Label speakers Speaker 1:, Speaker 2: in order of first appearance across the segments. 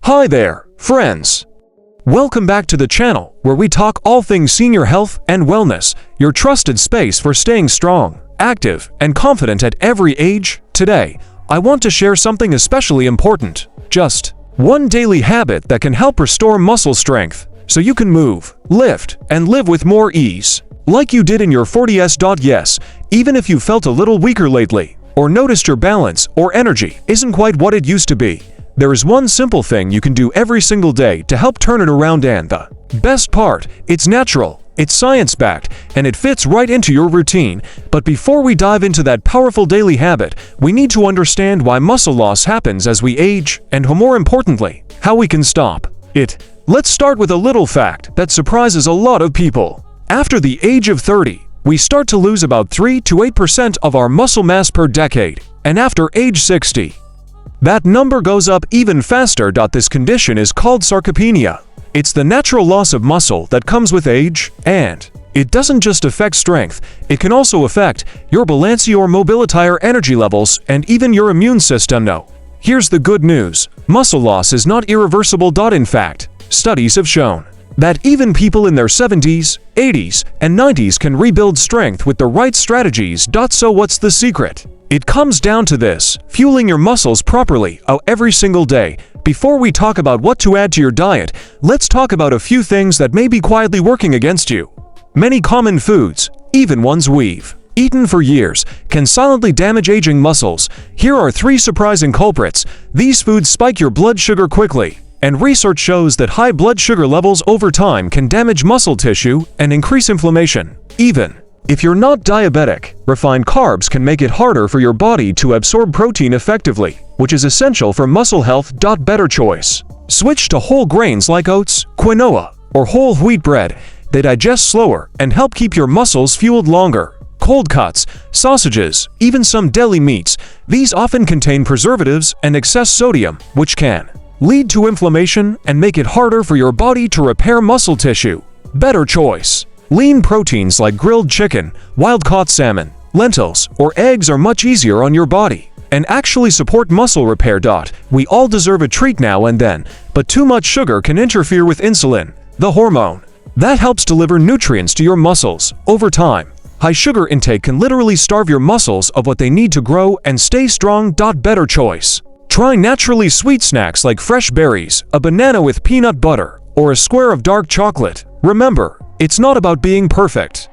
Speaker 1: Hi there, friends! Welcome back to the channel where we talk all things senior health and wellness, your trusted space for staying strong, active, and confident at every age. Today, I want to share something especially important. Just one daily habit that can help restore muscle strength so you can move, lift, and live with more ease. Like you did in your 40s. Yes, even if you felt a little weaker lately, or noticed your balance or energy isn't quite what it used to be, there is one simple thing you can do every single day to help turn it around, and the best part, it's natural, it's science-backed, and it fits right into your routine. But before we dive into that powerful daily habit, we need to understand why muscle loss happens as we age, and more importantly, how we can stop it. Let's start with a little fact that surprises a lot of people. After the age of 30, we start to lose about 3 to 8% of our muscle mass per decade, and after age 60, that number goes up even faster. This condition is called sarcopenia. It's the natural loss of muscle that comes with age, and it doesn't just affect strength, it can also affect your balance, your mobility, your energy levels, and even your immune system. No. Here's the good news. Muscle loss is not irreversible. In fact, studies have shown that even people in their 70s, 80s, and 90s can rebuild strength with the right strategies. So what's the secret? It comes down to this: fueling your muscles properly every single day. Before we talk about what to add to your diet, let's talk about a few things that may be quietly working against you. Many common foods, even ones we've eaten for years, can silently damage aging muscles. Here are 3 surprising culprits. These foods spike your blood sugar quickly, and research shows that high blood sugar levels over time can damage muscle tissue and increase inflammation. Even if you're not diabetic, refined carbs can make it harder for your body to absorb protein effectively, which is essential for muscle health. Better choice. Switch to whole grains like oats, quinoa, or whole wheat bread. They digest slower and help keep your muscles fueled longer. Cold cuts, sausages, even some deli meats, these often contain preservatives and excess sodium, which can lead to inflammation and make it harder for your body to repair muscle tissue. Better choice. Lean proteins like grilled chicken, wild-caught salmon, lentils, or eggs are much easier on your body and actually support muscle repair. We all deserve a treat now and then, but too much sugar can interfere with insulin, the hormone that helps deliver nutrients to your muscles. Over time, high sugar intake can literally starve your muscles of what they need to grow and stay strong. Better choice. Try naturally sweet snacks like fresh berries, a banana with peanut butter, or a square of dark chocolate. Remember, it's not about being perfect.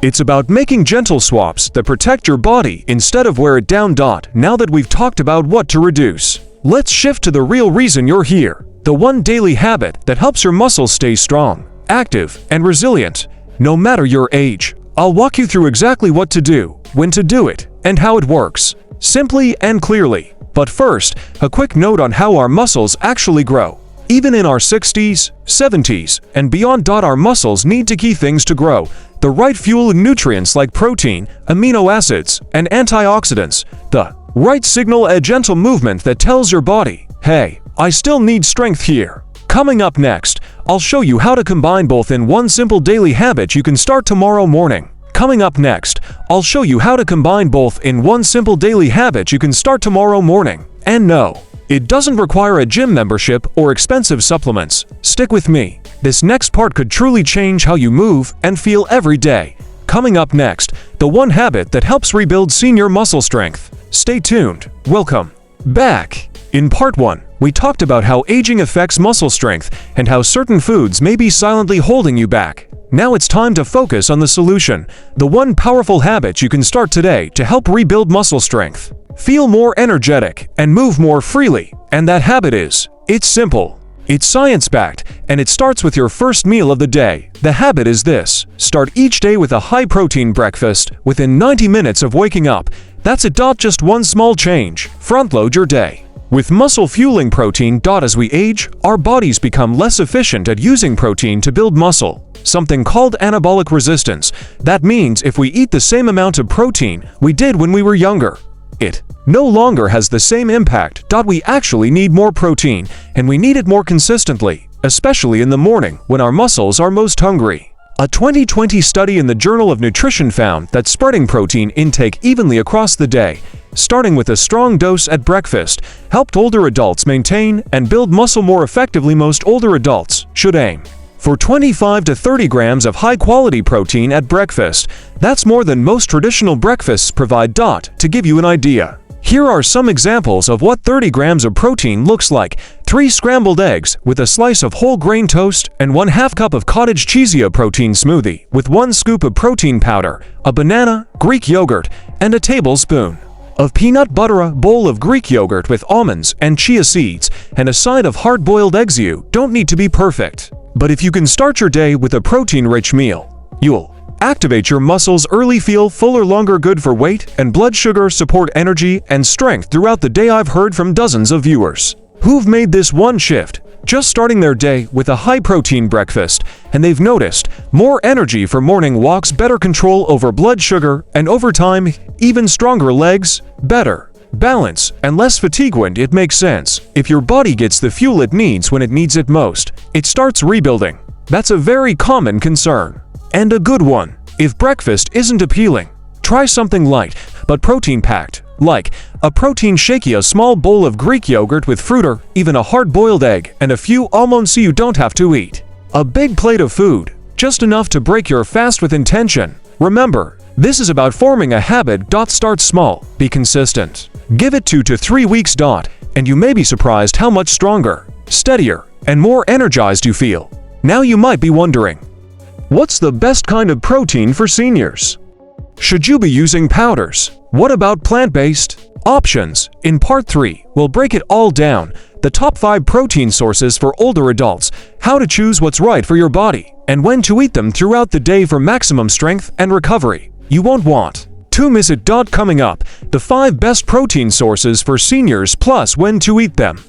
Speaker 1: It's about making gentle swaps that protect your body instead of wear it down. Now that we've talked about what to reduce, let's shift to the real reason you're here. The one daily habit that helps your muscles stay strong, active, and resilient. No matter your age, I'll walk you through exactly what to do, when to do it, and how it works, simply and clearly. But first, a quick note on how our muscles actually grow. Even in our 60s, 70s, and beyond, our muscles need key things to grow: the right fuel and nutrients like protein, amino acids, and antioxidants, the right signal, a gentle movement that tells your body, hey, I still need strength here. Coming up next, I'll show you how to combine both in one simple daily habit you can start tomorrow morning. Coming up next, I'll show you how to combine both in one simple daily habit you can start tomorrow morning. And no, it doesn't require a gym membership or expensive supplements. Stick with me. This next part could truly change how you move and feel every day. Coming up next, the one habit that helps rebuild senior muscle strength. Stay tuned. Welcome back. In part 1, we talked about how aging affects muscle strength and how certain foods may be silently holding you back. Now it's time to focus on the solution, the one powerful habit you can start today to help rebuild muscle strength, feel more energetic, and move more freely. And that habit is, it's simple, it's science-backed, and it starts with your first meal of the day. The habit is this: start each day with a high-protein breakfast within 90 minutes of waking up. That's it. Just one small change. Front-load your day with muscle-fueling protein. As we age, our bodies become less efficient at using protein to build muscle, something called anabolic resistance. That means if we eat the same amount of protein we did when we were younger, it no longer has the same impact. We actually need more protein, and we need it more consistently, especially in the morning when our muscles are most hungry. A 2020 study in the Journal of Nutrition found that spreading protein intake evenly across the day, starting with a strong dose at breakfast, helped older adults maintain and build muscle more effectively. Most older adults should aim for 25 to 30 grams of high-quality protein at breakfast. That's more than most traditional breakfasts provide. To give you an idea, here are some examples of what 30 grams of protein looks like. 3 scrambled eggs with a slice of whole grain toast and 1/2 cup of cottage cheese. A protein smoothie with 1 scoop of protein powder, a banana, Greek yogurt, and a tablespoon of peanut butter. A bowl of Greek yogurt with almonds and chia seeds and a side of hard-boiled eggs. You don't need to be perfect, but if you can start your day with a protein-rich meal, you'll activate your muscles early, feel fuller longer, good for weight and blood sugar, support energy and strength throughout the day. I've heard from dozens of viewers who've made this one shift, just starting their day with a high-protein breakfast, and they've noticed more energy for morning walks, better control over blood sugar, and over time, even stronger legs, better balance, and less fatigue. When it makes sense, if your body gets the fuel it needs when it needs it most, it starts rebuilding. That's a very common concern, and a good one. If breakfast isn't appealing, try something light but protein-packed, like a protein shake, a small bowl of Greek yogurt with fruit, or even a hard-boiled egg and a few almonds. You don't have to eat a big plate of food, just enough to break your fast with intention. Remember, this is about forming a habit. Start small, be consistent. Give it 2 to 3 weeks. And you may be surprised how much stronger, steadier, and more energized you feel. Now you might be wondering, what's the best kind of protein for seniors? Should you be using powders? What about plant-based options? In Part 3, we'll break it all down. The top 5 protein sources for older adults, how to choose what's right for your body, and when to eat them throughout the day for maximum strength and recovery. You won't want to miss it. Coming up, the 5 best protein sources for seniors plus when to eat them.